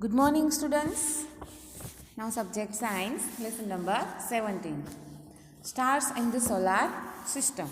Good morning, students. Now, subject science, lesson number 17. Stars in the solar system.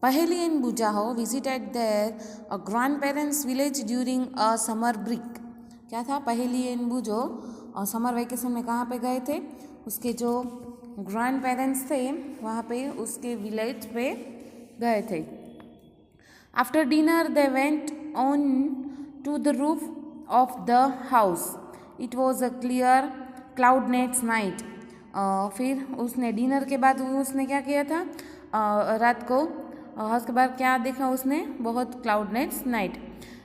Paheli and Bujaho visited their grandparents' village during a summer break. क्या था? पहेली and बूजो summer vacation में कहाँ पे गए थे? उसके जो ग्रैंड पेरेंट्स थे वहाँ पे उसके विलेज पे गए थे. After dinner, they went on to the roof of the house. It was a clear, cloudless night. फिर उसने डिनर के बाद उसने क्या किया था? रात को हाउस के बाद क्या देखा उसने? बहुत cloudless night.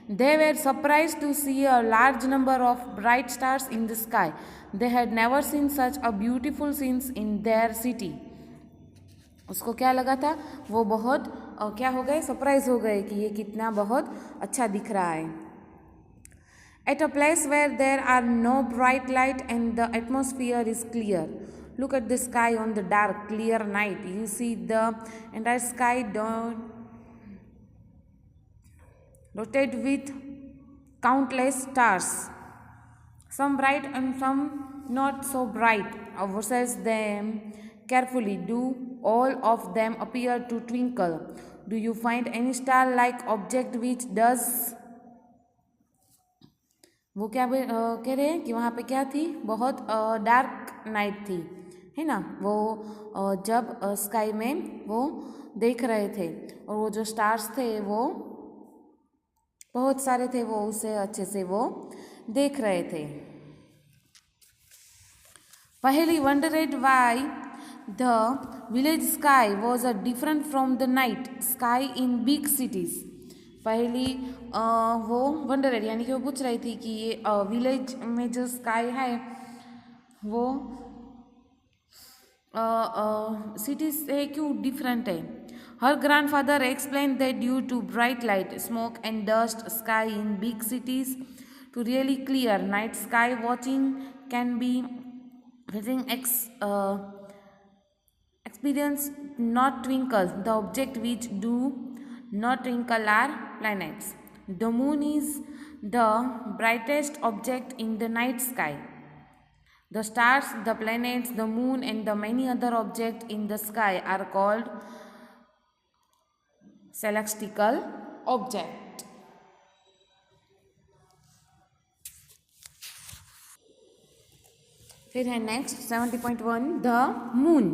They were surprised to see a large number of bright stars in the sky. They had never seen such a beautiful scenes in their city. उसको क्या लगा था? वो बहुत क्या हो गए? सरप्राइज हो गए कि ये कितना बहुत अच्छा दिख रहा है. At a place where there are no bright light and the atmosphere is clear. Look at the sky on the dark, clear night. You see the entire sky dotted with countless stars. Some bright and some not so bright. Observe them carefully. Do all of them appear to twinkle? Do you find any star-like object which does? वो क्या कह रहे हैं कि वहाँ पे क्या थी? बहुत डार्क नाइट थी, है ना. वो जब स्काई में वो देख रहे थे और वो जो स्टार्स थे वो बहुत सारे थे, वो उसे अच्छे से वो देख रहे थे. Paheli wondered why the village sky was different from the night sky in big cities. पहली वो वंडरेड यानी कि वो पूछ रही थी कि ये विलेज में जो स्काई है वो सिटी से क्यों डिफरेंट है. Her grandfather explain that due to bright light smoke and dust sky in big cities to really clear night sky watching can be experience not twinkle. The object which do not twinkle are planets. The moon is the brightest object in the night sky. The stars, the planets, the moon and the many other objects in the sky are called celestial objects. फिर है next 70.1 the moon.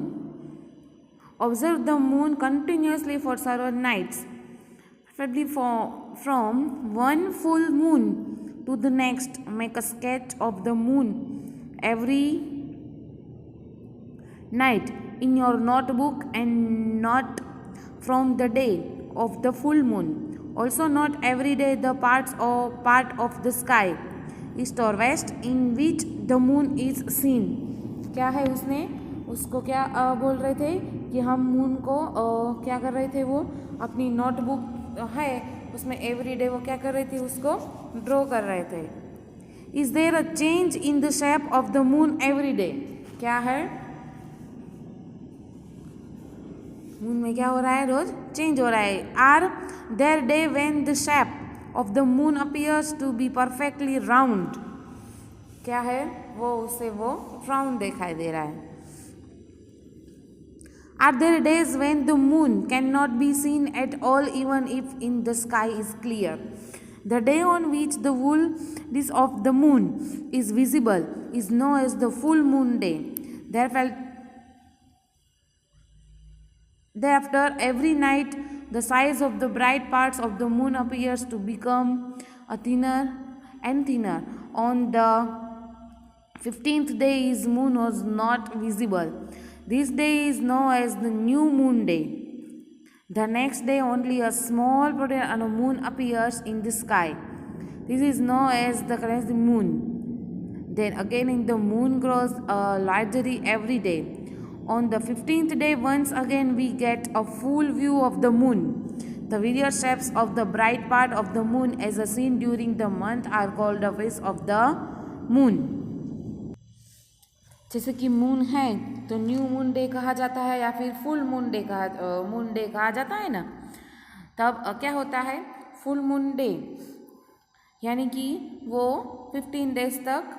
Observe the moon continuously for several nights. Preferably from one full moon to the next. Make a sketch of the moon every night in your notebook and not from the day of the full moon. Also note every day the part of the sky east or west in which the moon is seen. क्या है उसको क्या बोल रहे थे कि हम moon को क्या कर रहे थे? वो अपनी नोटबुक है उसमें एवरी डे वो क्या कर रही थी? उसको ड्रॉ कर रहे थे. Is there a change in the shape of the moon every day? क्या है? मून में क्या हो रहा है? रोज चेंज हो रहा है. Are there day when the shape of the moon appears to be perfectly round? क्या है? वो उसे वो राउंड दिखाई दे रहा है. Are there days when the moon cannot be seen at all even if in the sky is clear? The day on which the full disk of the moon is visible is known as the full moon day. Thereafter, every night the size of the bright parts of the moon appears to become thinner and thinner. On the 15th day his moon was not visible. This day is known as the new moon day. The next day only a small prominent moon appears in the sky. This is known as the crescent moon. Then again the moon grows larger every day. On the 15th day once again we get a full view of the moon. The various shapes of the bright part of the moon as seen during the month are called the phase of the moon. जैसे कि moon है तो new moon day कहा जाता है या फिर full moon day कहा जाता है ना. तब क्या होता है, फुल मून डे, यानी कि वो 15 डेज तक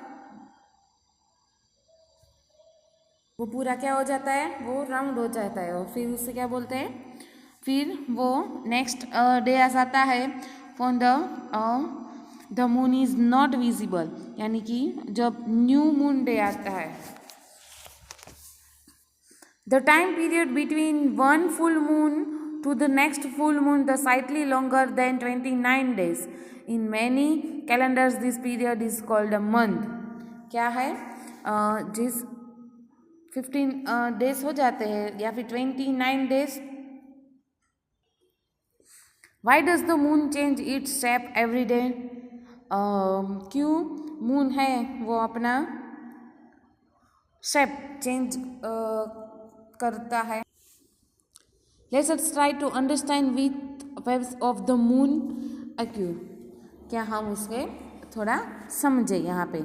वो पूरा क्या हो जाता है, वो राउंड हो जाता है। और फिर उससे क्या बोलते हैं, फिर वो नेक्स्ट डे आ जाता है for the moon is not visible, यानी कि जब न्यू मून डे आता है। The time period between one full moon to the next full moon the slightly longer than 29 days. In many calendars this period is called a month. क्या है, जिस 15 days हो जाते हैं या फिर 29 days. Why does the moon change its shape every day? क्यों moon है वो अपना शेप चेंज करता है। Let us try to understand with waves of the moon occur. क्या हम उसके थोड़ा समझे यहाँ पे।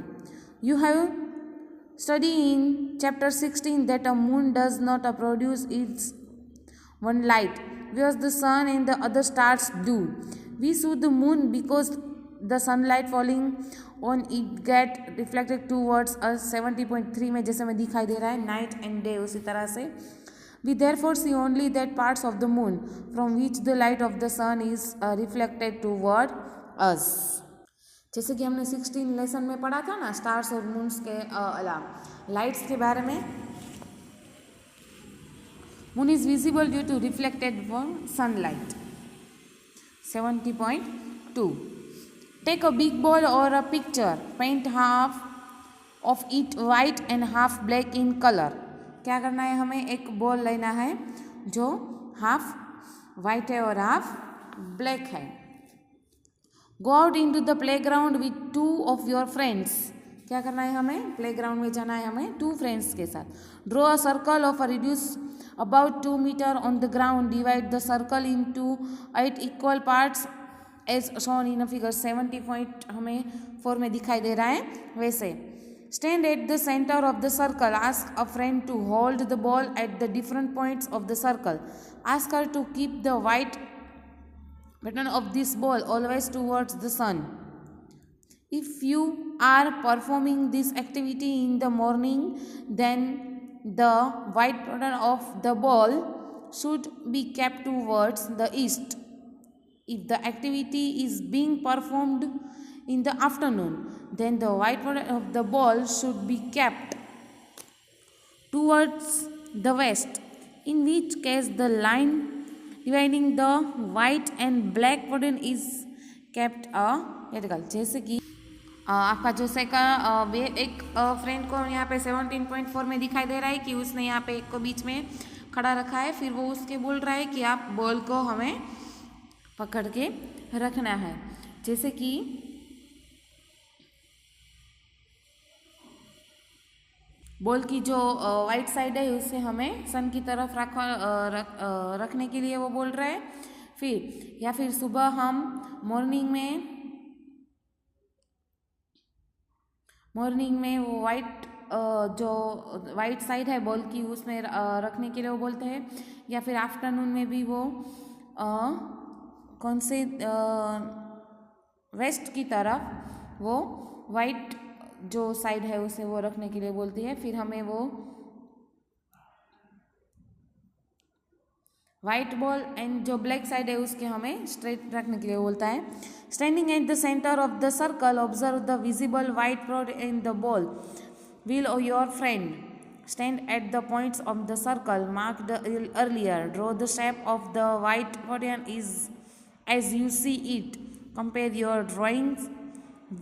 You have studied in chapter 16 that a moon does not produce its one light, whereas the sun and the other stars do. We saw the moon because the sunlight falling on it get reflected towards us 70.3 में जैसे में दिखाई दे रहा है night and day, उसी तरह से we therefore see only that parts of the moon from which the light of the sun is reflected toward us. जैसे कि हमने 16 लेसन में पढ़ा था ना, स्टार्स और मून्स के अलावा लाइट्स के बारे में। Moon is visible due to reflected sunlight. 70.2 take a big ball और a picture, paint half of it white and half black in colour. क्या करना है, हमें एक बॉल लेना है जो हाफ वाइट है और हाफ ब्लैक है। Go out into the playground with 2 of your friends. क्या करना है, हमें प्ले ग्राउंड में जाना है हमें 2 फ्रेंड्स के साथ। Draw a circle of a radius about 2 metre on the ground, divide the circle into 8 equal parts as shown in a figure. 70.4 में दिखाई दे रहा है वैसे। Stand at the center of the circle. Ask a friend to hold the ball at the different points of the circle. Ask her to keep the white button of this ball always towards the sun. If you are performing this activity in the morning, then the white button of the ball should be kept towards the east. If the activity is being performed in the afternoon, then the white button of the ball should be kept towards the west, in which case the line dividing the white and black button is kept a vertical. जैसे कि आपका जो एक friend को यहाँ पे 17.4 में दिखाई दे रहा है कि उसने यहाँ पे एक को बीच में खड़ा रखा है, फिर वो उसके बोल रहा है कि आप बॉल को हमें पकड़ के रखना है। जैसे कि बॉल की जो वाइट साइड है उसे हमें सन की तरफ रखने के लिए वो बोल रहा है। फिर या फिर सुबह हम मॉर्निंग में वो वाइट जो वाइट साइड है बॉल की उसमें रखने के लिए वो बोलते हैं। या फिर आफ्टरनून में भी वो कौन से वेस्ट की तरफ वो वाइट जो साइड है उसे वो रखने के लिए बोलती है। फिर हमें वो वाइट बॉल एंड जो ब्लैक साइड है उसके हमें स्ट्रेट रखने के लिए बोलता है। Standing at the centre of the circle, observe the visible white ball in the ball. Will your friend stand at the points of the circle marked earlier. Draw the shape of the white button is as you see it. Compare your drawings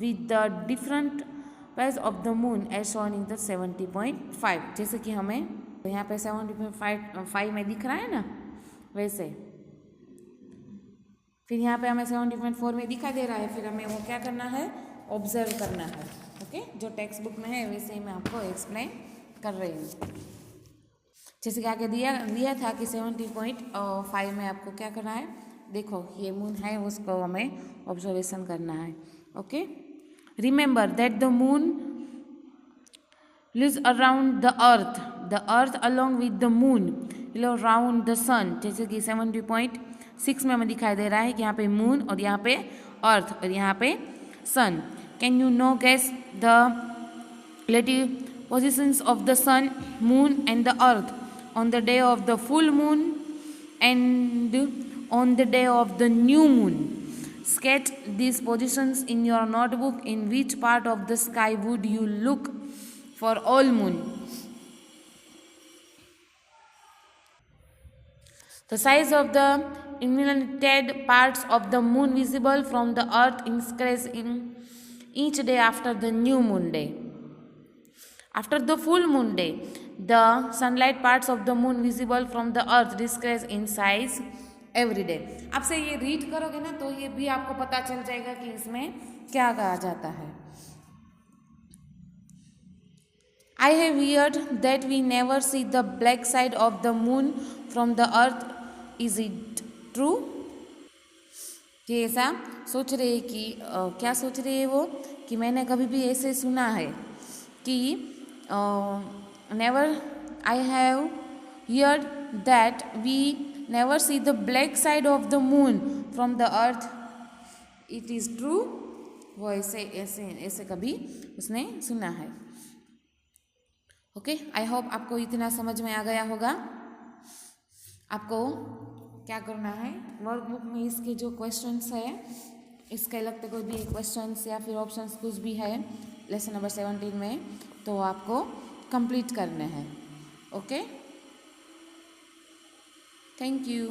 with the different phase of the moon as shown in the 70.5. जैसे कि हमें यहाँ पे 70.5 में दिख रहा है ना वैसे। फिर यहाँ पे हमें 70.4 में दिखाई दे रहा है। फिर हमें वो क्या करना है, ऑब्जर्व करना है। ओके, जो टेक्स्ट बुक में है वैसे ही मैं आपको एक्सप्लेन कर रही हूँ। जैसे कि आगे दिया था कि 70.5 में आपको क्या करना है, देखो ये मून है उसको हमें ऑब्जर्वेशन करना है। Okay, remember that the moon lives around the earth along with the moon revolve around the sun। जैसे कि 70.6 6 में हमें दिखाई दे रहा है कि यहाँ पे मून और यहाँ पे अर्थ और यहाँ पे sun. Can you no guess the relative positions of the sun, moon and the earth on the day of the full moon and on the day of the new moon? Sketch these positions in your notebook. In which part of the sky would you look for all moon? The size of the illuminated parts of the moon visible from the earth increase in each day after the new moon day. After the full moon day, the sunlight parts of the moon visible from the earth decrease in size every day. आपसे ये read करोगे ना तो ये भी आपको पता चल जाएगा कि इसमें क्या कहा जाता है. I have heard that we never see the black side of the moon from the earth. Is it true? ये ऐसा सोच रहे हैं कि क्या सोच रहे हैं वो कि मैंने कभी भी ऐसे सुना है कि never I have heard that we never see the black side of the moon from the earth. It is true. वो ऐसे ऐसे ऐसे कभी उसने सुना है. ओके, आई होप आपको इतना समझ में आ गया होगा. आपको क्या करना है, वर्कबुक में इसके जो क्वेश्चंस है इसके लगते कोई भी क्वेश्चंस या फिर ऑप्शंस कुछ भी है लेसन नंबर 17 में तो आपको कंप्लीट करने हैं. Okay, thank you.